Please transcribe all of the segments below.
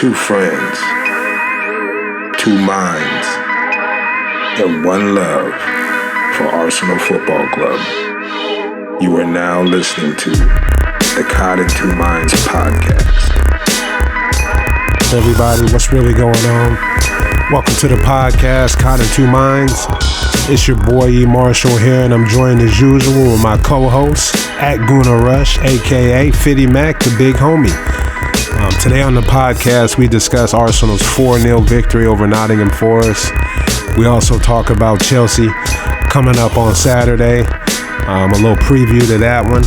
Two friends, two minds, and one love for Arsenal Football Club. You are now listening to the Cod and Two Minds podcast. Hey everybody, what's really going on? Welcome to the podcast, Cod and Two Minds. It's your boy E. Marshall here, and I'm joined as usual with my co-host at Guna Rush, aka Fitty Mac, the big homie. Today on the podcast, we discuss Arsenal's 4-0 victory over Nottingham Forest. We also talk about Chelsea coming up on Saturday. A little preview to that one.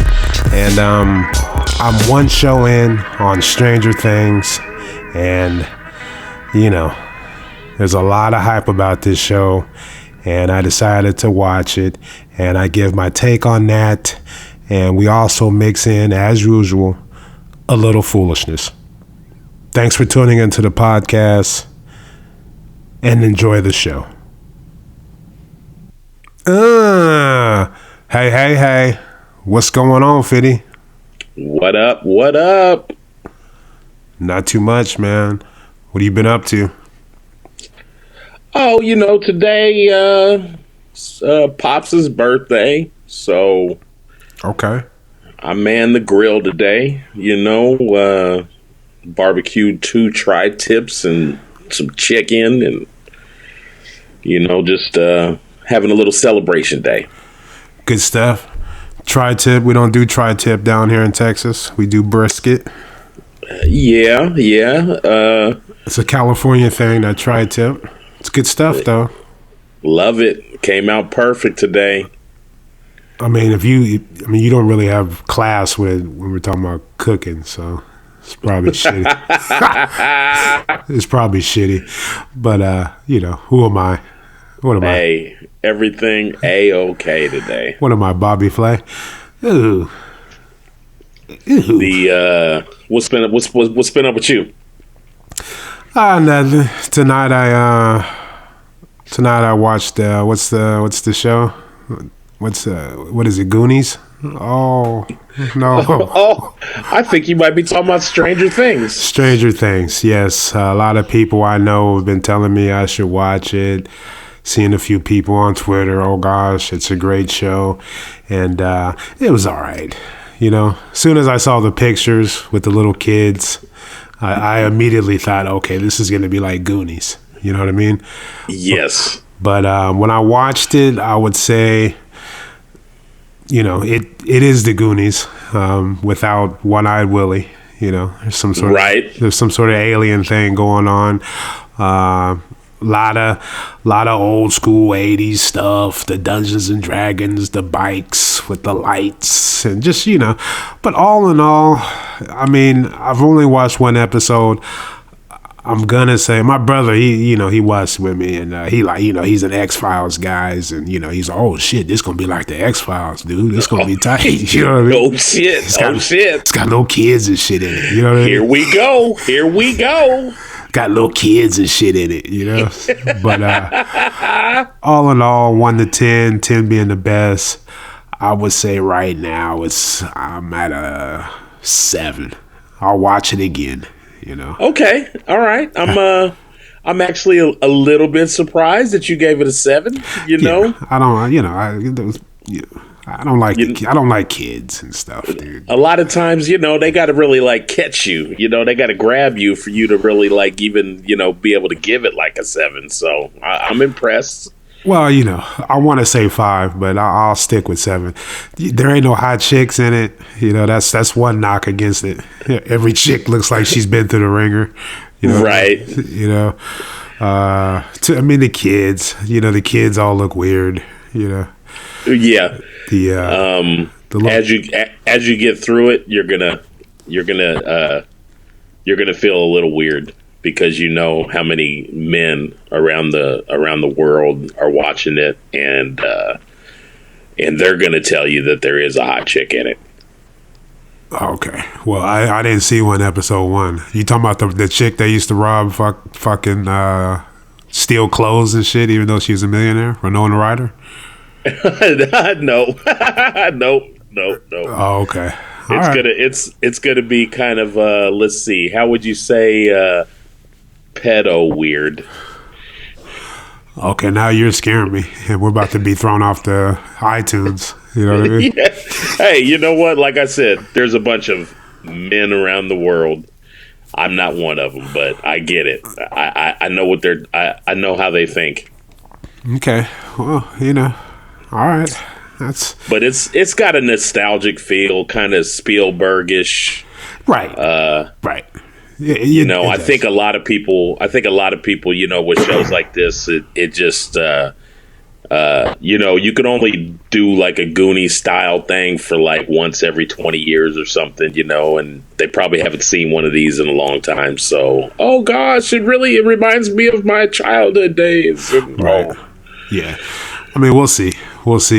And I'm one show in on Stranger Things. And, you know, there's a lot of hype about this show. And I decided to watch it. And I give my take on that. And we also mix in, as usual, a little foolishness. Thanks for tuning into the podcast and enjoy the show. Hey. What's going on, Fitty? What up? Not too much, man. What have you been up to? Oh, today, Pops' birthday. So, okay. I manned the grill today, barbecued 2 tri-tips and some chicken and, just having a little celebration day. Good stuff. Tri-tip. We don't do tri-tip down here in Texas. We do brisket. Yeah. It's a California thing, that tri-tip. It's good stuff, though. Love it. Came out perfect today. I mean, you don't really have class when we're talking about cooking, so it's probably shitty. It's probably shitty, but who am I? What am I? Hey, everything A-okay today. What am I, Bobby Flay? Ooh. What's been up with you? Nothing. Tonight I watched what's the show? What is it? Goonies? Oh no! Oh, I think you might be talking about Stranger Things. Stranger Things, yes. A lot of people I know have been telling me I should watch it. Seeing a few people on Twitter, oh gosh, it's a great show, and it was all right. As soon as I saw the pictures with the little kids, I immediately thought, okay, this is going to be like Goonies. You know what I mean? Yes. But when I watched it, I would say, it is the Goonies without One-Eyed Willie. There's some sort of alien thing going on. Lot of old school 80s stuff, the Dungeons and Dragons, the bikes with the lights, and just but all in all, I mean, I've only watched one episode. I'm gonna say my brother, he watched with me, and he's an X-Files guys, and he's oh shit, this gonna be like the X-Files, dude. This gonna be tight. You know what I mean? Oh shit. It's got little kids and shit in it. You know what I mean? Here we go. Got little kids and shit in it, But all in all, 1 to 10, 10 being the best, I would say right now I'm at a 7. I'll watch it again, Okay, all right. I'm actually a little bit surprised that you gave it a 7. Yeah, I don't like kids and stuff, dude. A lot of times, they got to really catch you. They got to grab you for you to really even be able to give it like a 7. So I'm impressed. Well, I want to say 5, but I'll stick with 7. There ain't no hot chicks in it. That's one knock against it. Every chick looks like she's been through the ringer. Right. The kids. The kids all look weird. Yeah. As you get through it, you're gonna feel a little weird because how many men around the world are watching it, and they're gonna tell you that there is a hot chick in it. Okay. Well, I didn't see episode 1. You talking about the chick that used to rob fucking steal clothes and shit, even though she was a millionaire? Winona Ryder? No. Oh, okay. It's gonna be kind of let's see, how would you say pedo weird. Okay, now you're scaring me, and we're about to be thrown off the iTunes. You know what I mean? Yeah. Hey, you know what? Like I said, there's a bunch of men around the world. I'm not one of them, but I get it. I know what they're. I know how they think. Okay, well, you know, all right. But it's got a nostalgic feel, kind of Spielbergish. Right. Right. You know, I think a lot of people, you know, with shows like this, it just, you know, you could only do like a Goonie style thing for like once every 20 years or something, you know, and they probably haven't seen one of these in a long time. So, oh gosh, it reminds me of my childhood days. Right. Yeah. I mean, we'll see. But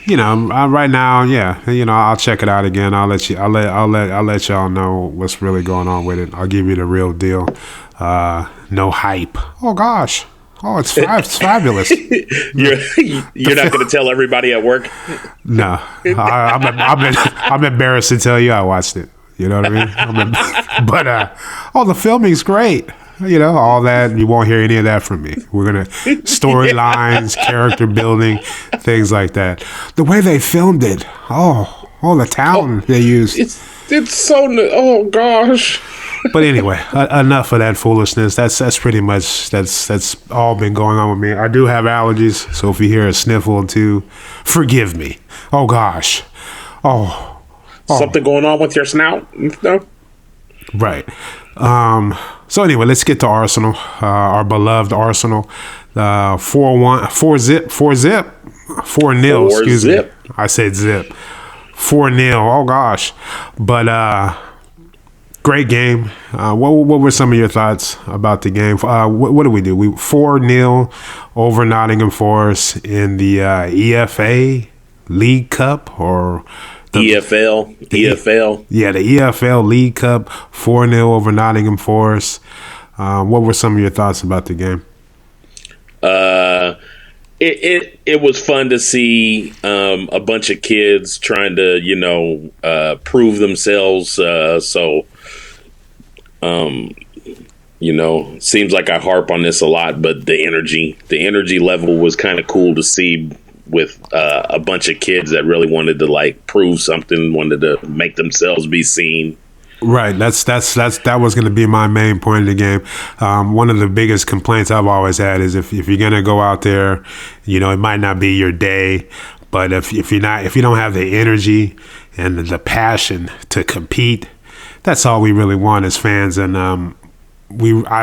you know, right now, yeah, you know, I'll check it out again. I'll let y'all know what's really going on with it. I'll give you the real deal. No hype. Oh gosh. Oh, it's fabulous. You're not going to tell everybody at work? No, I'm embarrassed to tell you I watched it. You know what I mean? But the filming's great. You know, all that. You won't hear any of that from me. We're going to storylines, character building, things like that. The way they filmed it. Oh, the talent they used. It's so, oh gosh. But anyway, enough of that foolishness. That's pretty much, that's all been going on with me. I do have allergies, so if you hear a sniffle or two, forgive me. Oh gosh. Oh. Something going on with your snout? No? Right. So anyway, let's get to Arsenal, our beloved Arsenal. 4-0. Excuse me. I said zip. 4-0. Oh gosh. But great game. What were some of your thoughts about the game? What did we do? We 4-0 over Nottingham Forest in the EFA League Cup or. EFL. Yeah, the EFL League Cup, 4-0 over Nottingham Forest. What were some of your thoughts about the game? It was fun to see a bunch of kids trying to, you know, prove themselves. You know, seems like I harp on this a lot, but the energy level was kind of cool to see with a bunch of kids that really wanted to like prove something, wanted to make themselves be seen. Right. That was going to be my main point of the game. One of the biggest complaints I've always had is if you're going to go out there, you know, it might not be your day, but if you don't have the energy and the passion to compete, that's all we really want as fans. And I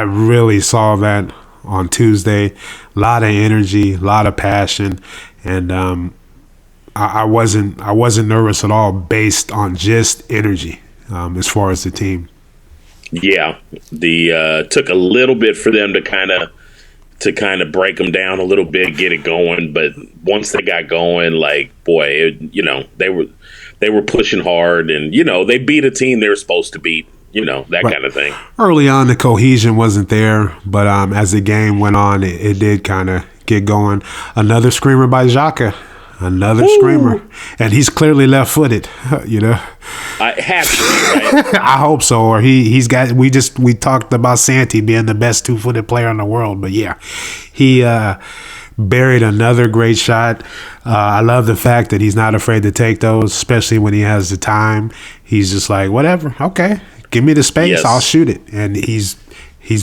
really saw that on Tuesday. A lot of energy, a lot of passion. And I wasn't nervous at all based on just energy as far as the team. Yeah, took a little bit for them to kind of break them down a little bit, get it going. But once they got going, like boy, you know, they were pushing hard, and you know they beat a team they were supposed to beat. You know, that right. kind of thing. Early on, the cohesion wasn't there, but as the game went on, it did kind of get going. Another screamer by Xhaka. Another screamer. And he's clearly left-footed, you know. I have to, right? I hope so. Or he's got, we talked about Santi being the best two-footed player in the world. But yeah, he buried another great shot. I love the fact that he's not afraid to take those, especially when he has the time. He's just like, whatever, okay. Give me the space, yes. I'll shoot it. And he's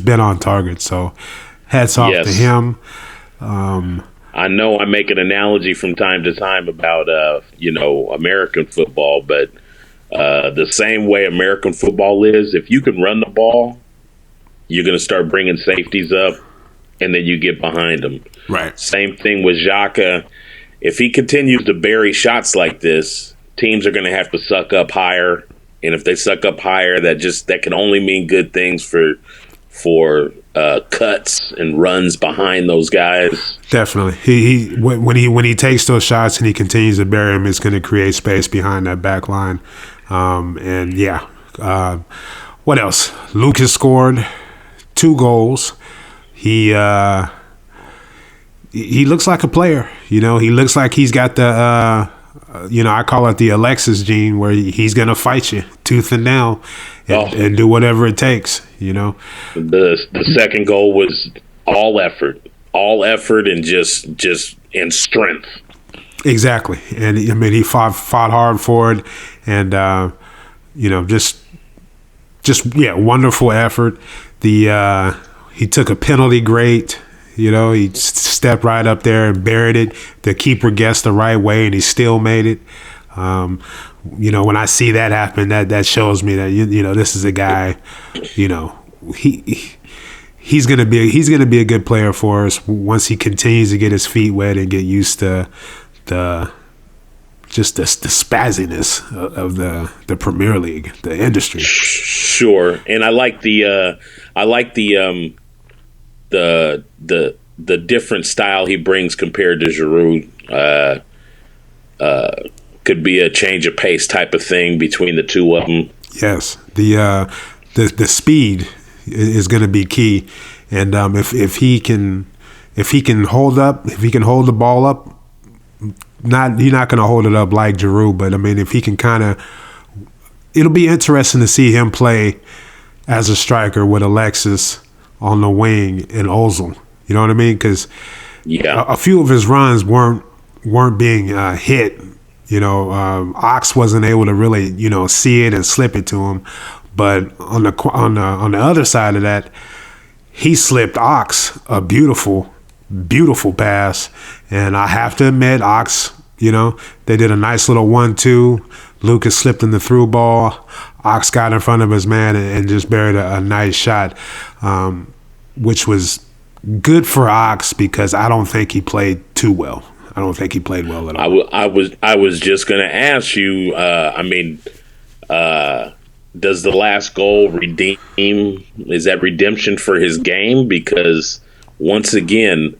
been on target. So hats off to him. I know I make an analogy from time to time about, you know, American football, but the same way American football is, if you can run the ball, you're going to start bringing safeties up, and then you get behind them. Right. Same thing with Xhaka. If he continues to bury shots like this, teams are going to have to suck up higher. And if they suck up higher, that can only mean good things for cuts and runs behind those guys. Definitely, he when he takes those shots and he continues to bury them, it's going to create space behind that back line. And yeah, what else? Lucas scored 2 goals. He looks like a player. You know, he looks like he's got the. You know, I call it the Alexis gene, where he's going to fight you tooth and nail and do whatever it takes. you know. The second goal was all effort and just and strength. Exactly, and I mean he fought hard for it, and just wonderful effort. He took a penalty great. He stepped right up there and buried it. The keeper guessed the right way, and he still made it. When I see that happen, that shows me that this is a guy. He's gonna be a good player for us once he continues to get his feet wet and get used to the spazziness of the Premier League, the industry. Sure, and I like the different style he brings compared to Giroud. Could be a change of pace type of thing between the two of them. Yes, the speed is going to be key, and if he can hold the ball up, you're not going to hold it up like Giroud, but I mean if he can it'll be interesting to see him play as a striker with Alexis on the wing and Ozil. You know what I mean? Because a few of his runs weren't being hit. Ox wasn't able to really see it and slip it to him, but on the other side of that, he slipped Ox a beautiful pass, and I have to admit, Ox, they did a nice little 1-2. Lucas slipped in the through ball. Ox got in front of his man and just buried a nice shot, which was good for Ox because I don't think he played too well. I don't think he played well at all. I was just going to ask you. Does the last goal redeem? Is that redemption for his game? Because once again,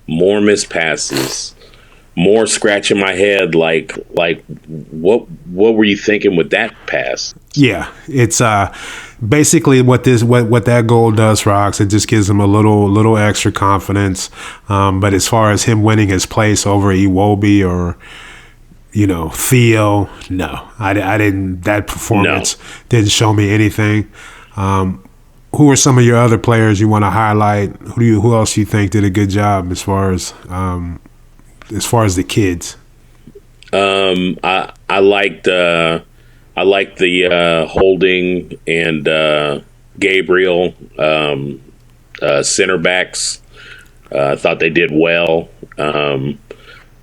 more mispasses, more scratching my head. Like what were you thinking with that pass? Yeah, it's basically what that goal does for Ox. It just gives him a little extra confidence. But as far as him winning his place over Iwobi or Theo, no, I didn't. That performance didn't show me anything. Who are some of your other players you want to highlight? Who else you think did a good job as far as the kids? I liked the Holding and Gabriel center backs. I thought they did well.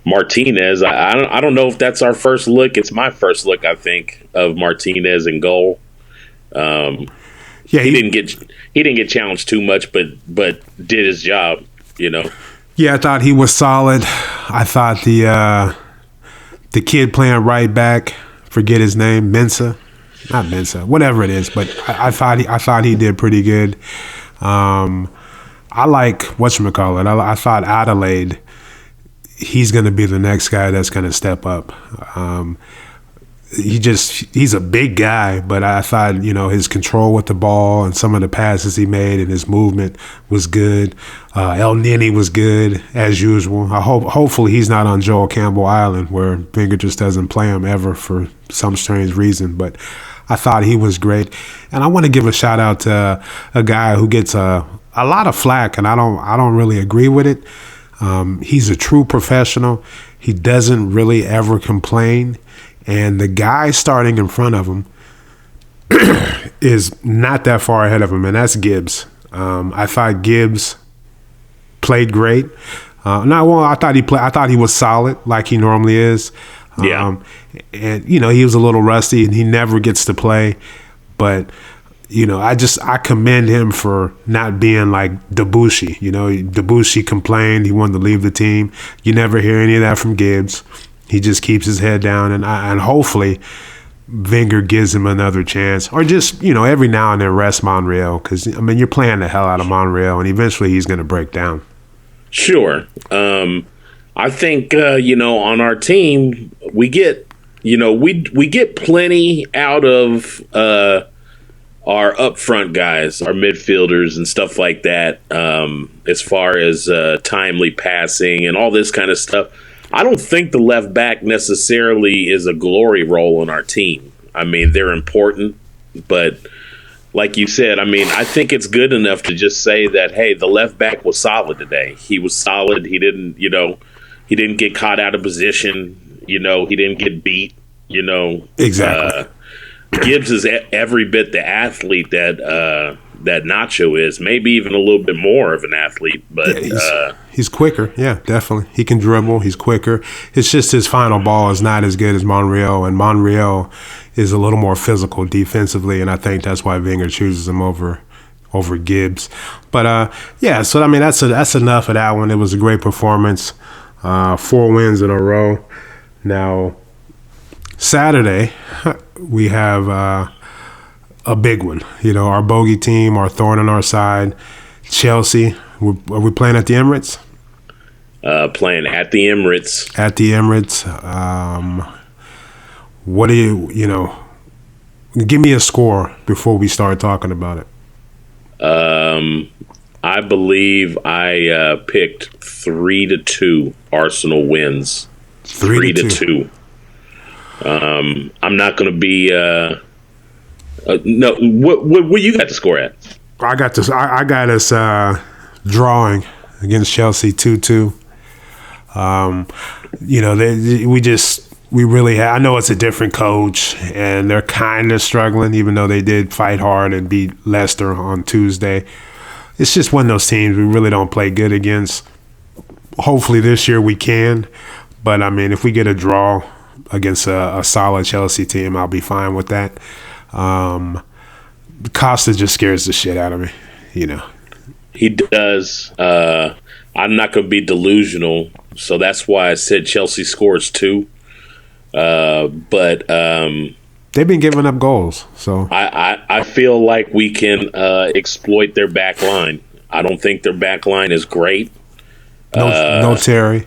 Martinez, I don't know if that's our first look. It's my first look, I think, of Martinez in goal. He didn't get challenged too much, but did his job. Yeah, I thought he was solid. I thought the kid playing right back, forget his name, not Mensah, whatever it is, but I thought he did pretty good. I like whatchamacallit. I thought Adelaide, he's going to be the next guy that's going to step up. He's a big guy, but I thought, his control with the ball and some of the passes he made and his movement was good. El Nini was good as usual. Hopefully he's not on Joel Campbell Island where Wenger just doesn't play him ever for some strange reason, but I thought he was great. And I want to give a shout out to a guy who gets a lot of flack, and I don't really agree with it. He's a true professional. He doesn't really ever complain. And the guy starting in front of him is not that far ahead of him, and that's Gibbs. I thought Gibbs played great. I thought he was solid like he normally is. Yeah. And he was a little rusty, and he never gets to play. But I commend him for not being like Debussy. Debussy complained he wanted to leave the team. You never hear any of that from Gibbs. He just keeps his head down, and hopefully Wenger gives him another chance, or just every now and then rest Monreal, because you're playing the hell out of Monreal, and eventually he's going to break down. Sure, I think on our team we get we get plenty out of our upfront guys, our midfielders and stuff like that, as far as timely passing and all this kind of stuff. I don't think the left back necessarily is a glory role in our team. They're important, but like you said, I mean, I think it's good enough to just say that, hey, the left back was solid today. He was solid. He didn't, he didn't get caught out of position. He didn't get beat. Exactly. Gibbs is every bit the athlete that Nacho is. Maybe even a little bit more of an athlete. But he's quicker. Yeah, definitely. He can dribble. He's quicker. It's just his final ball is not as good as Monreal, and Monreal is a little more physical defensively, and I think that's why Wenger chooses him over Gibbs. But so I mean that's enough of that one. It was a great performance. 4 wins in a row. Now Saturday we have a big one. Our bogey team, our thorn on our side, Chelsea. Are we playing at the Emirates? Playing at the Emirates. At the Emirates. What do you give me a score before we start talking about it. I believe I picked 3-2 Arsenal wins. 3-2. I'm not going to be no. What you got the score at? I got this. I got us drawing against Chelsea 2-2. We really. I know it's a different coach, and they're kind of struggling, even though they did fight hard and beat Leicester on Tuesday. It's just one of those teams we really don't play good against. Hopefully this year we can, but I mean, if we get a draw against a solid Chelsea team, I'll be fine with that. Costa just scares the shit out of me, He does. I'm not going to be delusional, so that's why I said Chelsea scores 2. But they've been giving up goals, so I feel like we can exploit their back line. I don't think their back line is great. No Terry.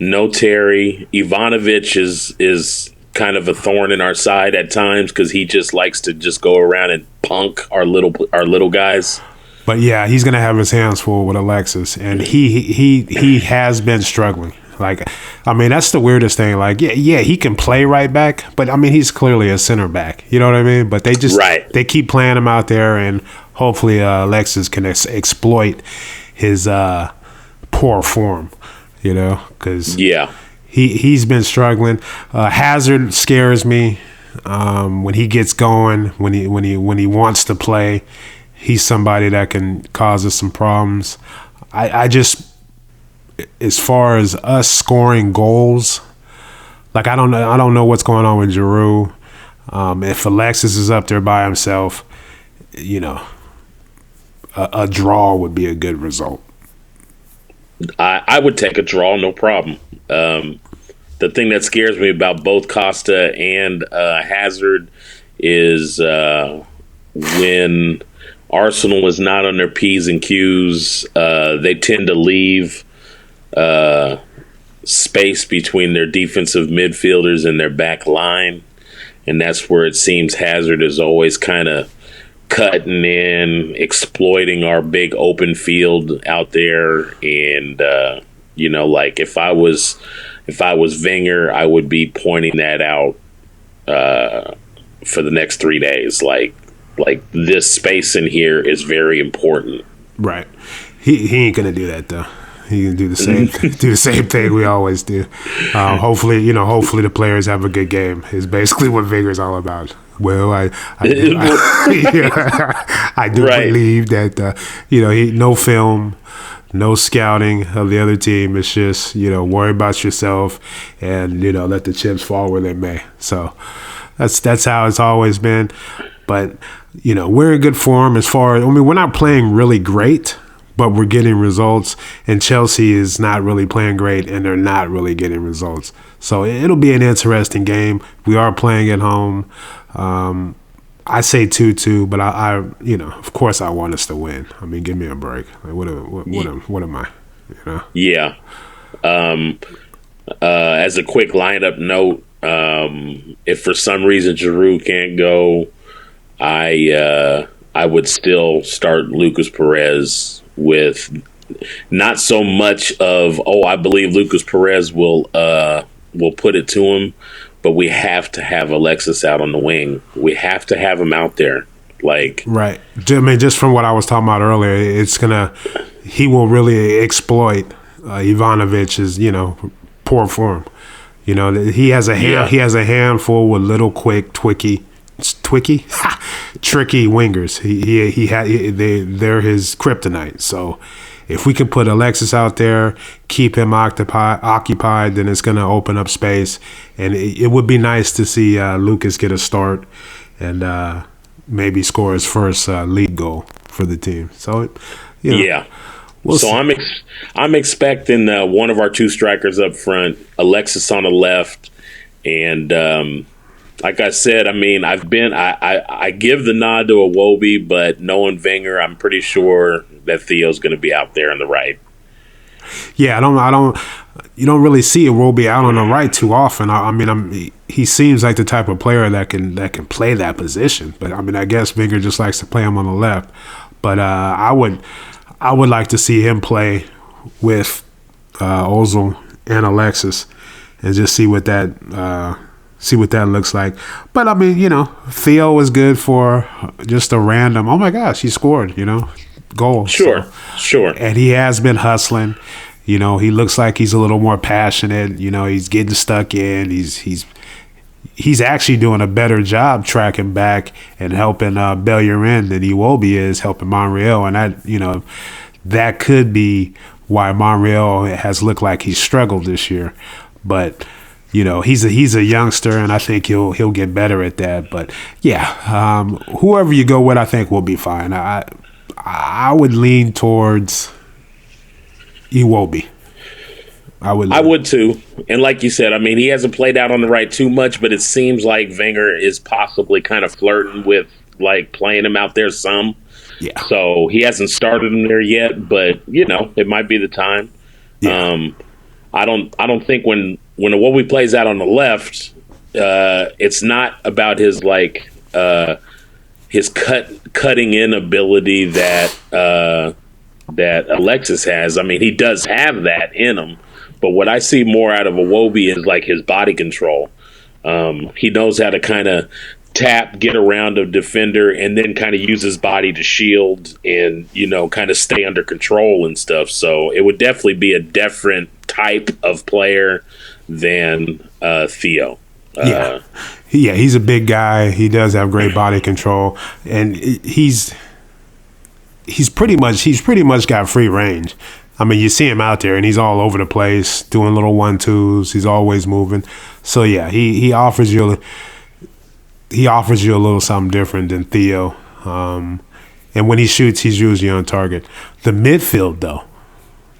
No Terry. Ivanovic is kind of a thorn in our side at times because he just likes to just go around and punk our little guys. But yeah, he's gonna have his hands full with Alexis, and he has been struggling. Like, I mean, that's the weirdest thing. Like, yeah, he can play right back, but I mean, he's clearly a center back. You know what I mean? But they just they keep playing him out there, and hopefully Alexis can exploit his poor form. Because he's been struggling. Hazard scares me when he gets going. When he wants to play, he's somebody that can cause us some problems. I just, as far as us scoring goals, like I don't know what's going on with Giroud. If Alexis is up there by himself, a draw would be a good result. I would take a draw, no problem. The thing that scares me about both Costa and Hazard is when Arsenal is not on their P's and Q's, they tend to leave space between their defensive midfielders and their back line. And that's where it seems Hazard is always kind of cutting in, exploiting our big open field out there. And, like if I was Wenger, I would be pointing that out for the next 3 days. Like this space in here is very important. Right. He ain't gonna do that though. He can do the same thing we always do. Hopefully the players have a good game. Is basically what Wenger's all about. Well, I do believe that no film, no scouting of the other team. It's just worry about yourself and let the chips fall where they may. So that's how it's always been. But we're in good form as far as, we're not playing really great, but we're getting results, and Chelsea is not really playing great, and they're not really getting results. So it'll be an interesting game. We are playing at home. I say 2-2, but I of course I want us to win. I mean, give me a break. Like, what am I? Yeah. As a quick lineup note, if for some reason Giroud can't go, I would still start Lucas Perez with not so much of I believe Lucas Perez will put it to him, but we have to have Alexis out on the wing. We have to have him out there. Like, right. I mean, just from what I was talking about earlier, he will really exploit Ivanovic's, poor form. He has a handful with little quick, tricky wingers. They're his kryptonite. So if we can put Alexis out there, keep him occupied, then it's going to open up space. And it would be nice to see Lucas get a start and maybe score his first league goal for the team. So, yeah. We'll see. I'm expecting one of our two strikers up front, Alexis on the left, and like I said, I mean, I give the nod to Iwobi, but knowing Wenger, I'm pretty sure that Theo's going to be out there on the right. Yeah, you don't really see Iwobi out on the right too often. He seems like the type of player that can play that position, but I guess Wenger just likes to play him on the left. But I would like to see him play with Ozil and Alexis and just see what that looks like. But Theo is good for just a random, oh my gosh, he scored, goal. Sure. And he has been hustling. He looks like he's a little more passionate. He's getting stuck in. He's actually doing a better job tracking back and helping Bellerin than Iwobi is helping Monreal. And that could be why Monreal has looked like he's struggled this year. But he's a youngster, and I think he'll get better at that. But yeah, whoever you go with, I think will be fine. I would lean towards Iwobi. I would too. And like you said, he hasn't played out on the right too much, but it seems like Wenger is possibly kind of flirting with like playing him out there some. Yeah. So he hasn't started him there yet, but it might be the time. Yeah. I don't think when Iwobi plays out on the left, it's not about his his cutting in ability that Alexis has. He does have that in him. But what I see more out of Iwobi is like his body control. He knows how to kind of tap, get around a defender, and then kind of use his body to shield and, kind of stay under control and stuff. So it would definitely be a different type of player than Theo. Yeah, he's a big guy. He does have great body control, and he's pretty much got free range. You see him out there, and he's all over the place doing little 1-2s. He's always moving. So yeah, he offers you a little something different than Theo. And when he shoots, he's usually on target. The midfield, though,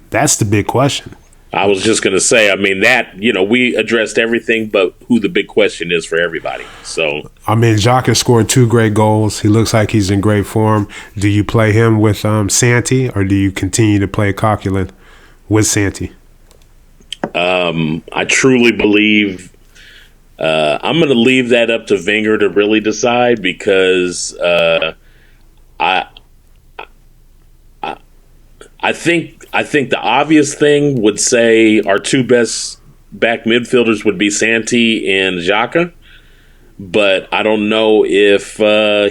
that's the big question. I was just going to say, we addressed everything, but who the big question is for everybody. So, Jacques has scored 2 great goals. He looks like he's in great form. Do you play him with Santi, or do you continue to play Coquelin with Santi? I truly believe I'm going to leave that up to Wenger to really decide, because I think the obvious thing would say our two best back midfielders would be Santi and Xhaka, but I don't know if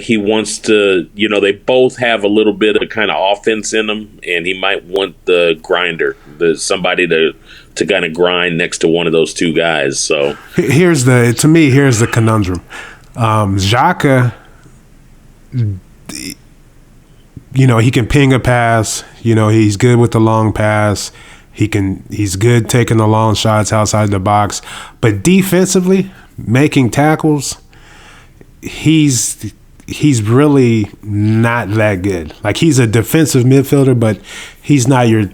he wants to. They both have a little bit of kind of offense in them, and he might want the grinder, somebody to kind of grind next to one of those two guys. So here's the conundrum. Xhaka, he can ping a pass. He's good with the long pass. He's good taking the long shots outside the box. But defensively, making tackles, he's really not that good. Like, he's a defensive midfielder, but he's not your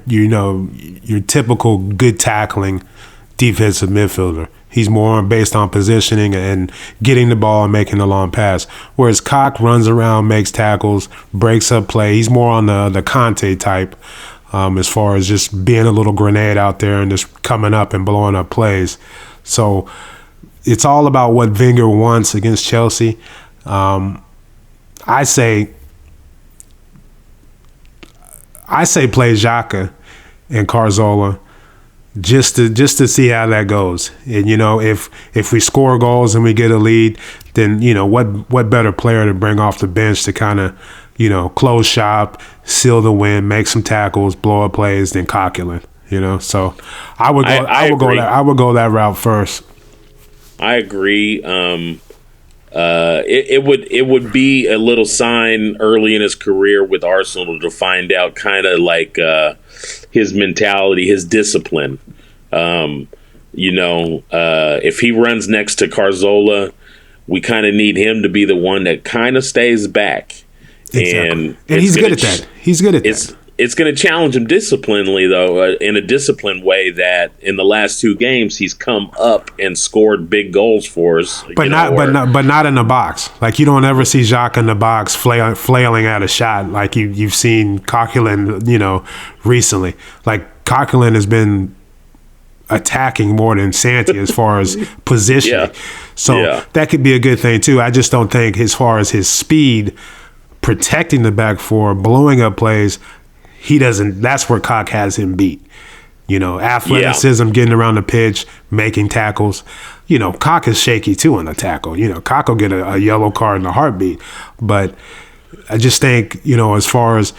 typical good tackling defensive midfielder. He's more based on positioning and getting the ball and making the long pass. Whereas Koch runs around, makes tackles, breaks up play. He's more on the Conte type, as far as just being a little grenade out there and just coming up and blowing up plays. So it's all about what Wenger wants against Chelsea. I say play Xhaka and Cazorla. just to see how that goes. And if we score goals and we get a lead, then what better player to bring off the bench to kind of close shop, seal the win, make some tackles, blow up plays than Coquelin. So I would go that route first. I agree. It would be a little sign early in his career with Arsenal to find out kind of like his mentality, his discipline. If he runs next to Cazorla, we kind of need him to be the one that kind of stays back. Exactly. And he's good at that. He's good at that. It's going to challenge him disciplinedly, though, in a disciplined way that in the last 2 games he's come up and scored big goals for us. But not in the box. Like, you don't ever see Jacques in the box flailing at a shot like you've seen Coquelin, recently. Like, Coquelin has been attacking more than Santi as far as positioning. So that could be a good thing too. I just don't think as far as his speed, protecting the back four, blowing up plays, he doesn't. That's where Cock has him beat. Athleticism, getting around the pitch, making tackles. Cock is shaky too on the tackle. Cock will get a yellow card in a heartbeat. But I just think, as far as,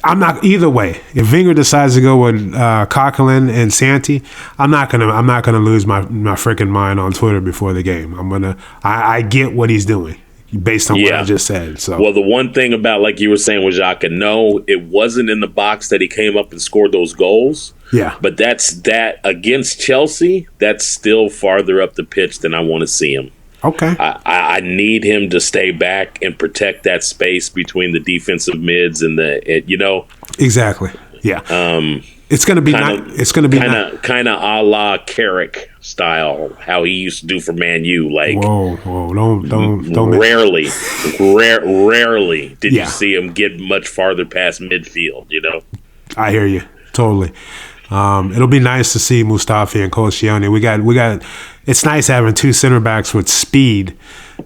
I'm not either way. If Wenger decides to go with Coquelin and Santi, I'm not gonna lose my freaking mind on Twitter before the game. I get what he's doing based on what I just said. So, well, the one thing about, like you were saying with Jacques, no, it wasn't in the box that he came up and scored those goals. Yeah, but that against Chelsea, that's still farther up the pitch than I want to see him. Okay. I need him to stay back and protect that space between the defensive mids and Exactly. Yeah. It's going to be kind of a la Carrick style, how he used to do for Man U. Like, whoa, don't. Rarely did you see him get much farther past midfield. I hear you totally. It'll be nice to see Mustafi and Koscielny. We got. It's nice having 2 center backs with speed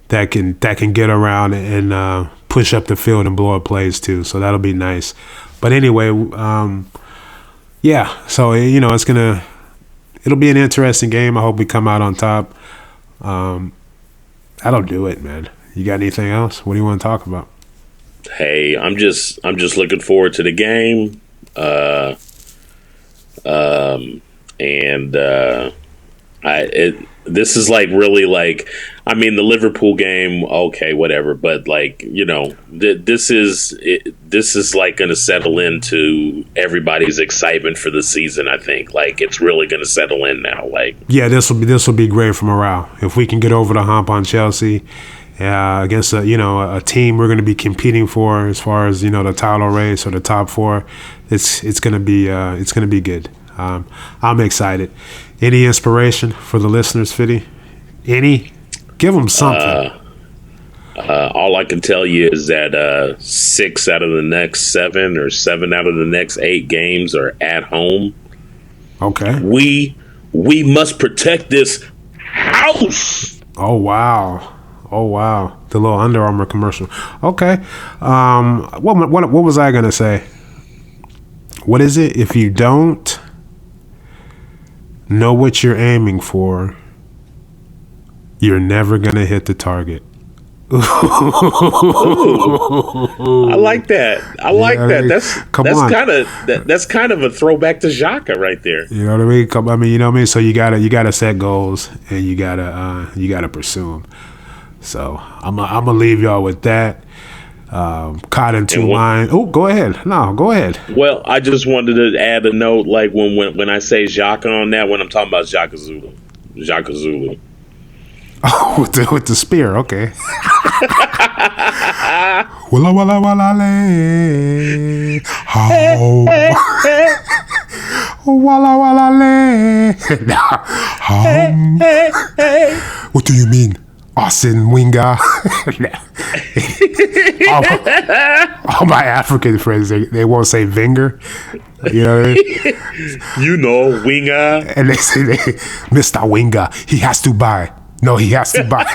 that can get around and push up the field and blow up plays too. So that'll be nice. But anyway, So it'll be an interesting game. I hope we come out on top. That'll do it, man. You got anything else? What do you want to talk about? Hey, I'm just looking forward to the game. This is like really like, I mean, the Liverpool game, okay, whatever, but like, this is like going to settle into everybody's excitement for the season. I think like it's really going to settle in now. Like, yeah, this will be great for morale if we can get over the hump on Chelsea against a team we're going to be competing for as far as the title race or the top 4. It's going to be good. I'm excited. Any inspiration for the listeners, Fiddy? Any? Give them something. All I can tell you is that 6 out of the next 7 or 7 out of the next 8 games are at home. Okay. We must protect this house. Oh wow. The little Under Armour commercial. Okay. What was I gonna say? What is it? If you don't know what you're aiming for, you're never gonna hit the target. I like that. That's kind of a throwback to Xhaka right there. You know what I mean? So you gotta set goals and you gotta pursue them. So I'm gonna leave y'all with that. Caught in 2 minds. Oh, go ahead. No, go ahead. Well, I just wanted to add a note, like when I say Xhaka on that, when I'm talking about Xhaka Zulu. Oh, with the spear, okay. Walla walla walla le. How? Walla walla le. What do you mean? Arsene Wenger. all my African friends, they won't say Wenger. You know what I mean? Wenger. And they say, Mr. Wenger, he has to buy. No, he has to buy.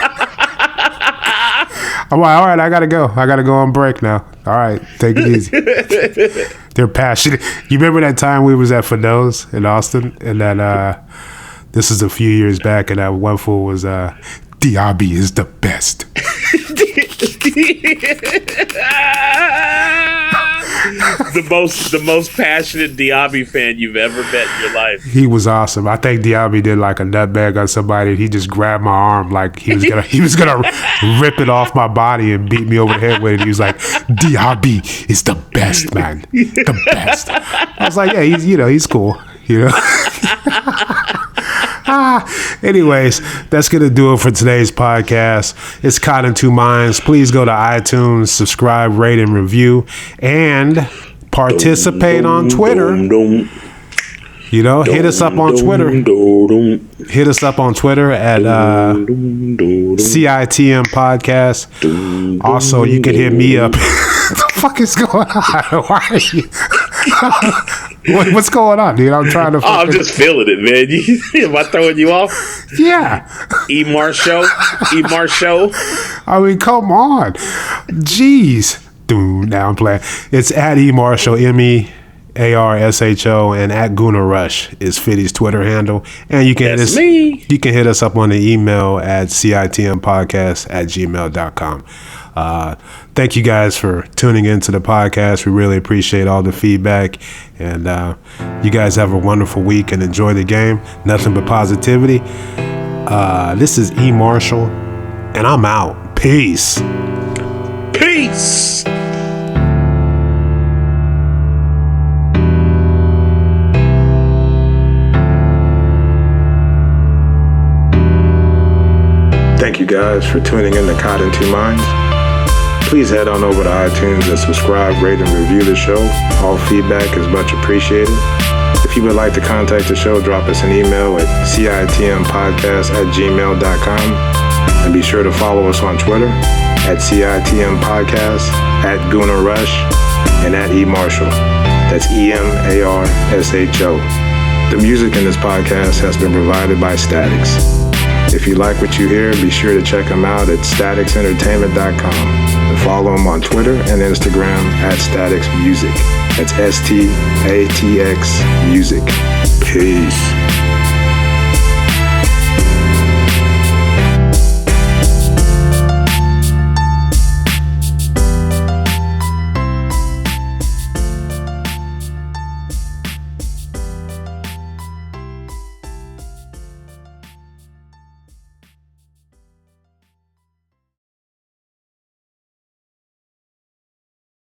I'm like, all right, I gotta go on break now. All right, take it easy. They're passionate. You remember that time we was at Fido's in Austin, and that this is a few years back, and that one fool was Diaby is the best. the most passionate Diaby fan you've ever met in your life. He was awesome. I think Diaby did like a nutmeg on somebody, and he just grabbed my arm like he was gonna rip it off my body and beat me over the head with it. He was like, Diaby is the best, man. The best. I was like, yeah, he's cool. Anyways, that's going to do it for today's podcast. It's Caught in Two Minds. Please go to iTunes, subscribe, rate, and review, and participate on Twitter. Hit us up on Twitter. Hit us up on Twitter at CITM Podcast. Also, you can hit me up. What the fuck is going on? Why are you... What's going on, dude? I'm trying to... I'm just feeling it, man. Am I throwing you off? Yeah. E-Mar Show. I mean, come on. Jeez. Dude, now I'm playing. It's at E-Mar Show, MEARSHO, and at Guna Rush is Fiddy's Twitter handle. And you can you can hit us up on the email at citmpodcast@gmail.com. Thank you guys for tuning into the podcast. We really appreciate all the feedback, and you guys have a wonderful week and enjoy the game. Nothing but positivity. This is E. Marshall, and I'm out. Peace. Thank you guys for tuning in to Caught in Two Minds. Please head on over to iTunes and subscribe, rate, and review the show. All feedback is much appreciated. If you would like to contact the show, drop us an email at citmpodcast@gmail.com. And be sure to follow us on Twitter at CITM Podcast, at Guna Rush, and at E. Marshall. That's EMARSHO. The music in this podcast has been provided by Statics. If you like what you hear, be sure to check them out at staticsentertainment.com and follow them on Twitter and Instagram at Statics Music. That's STATX Music. Peace.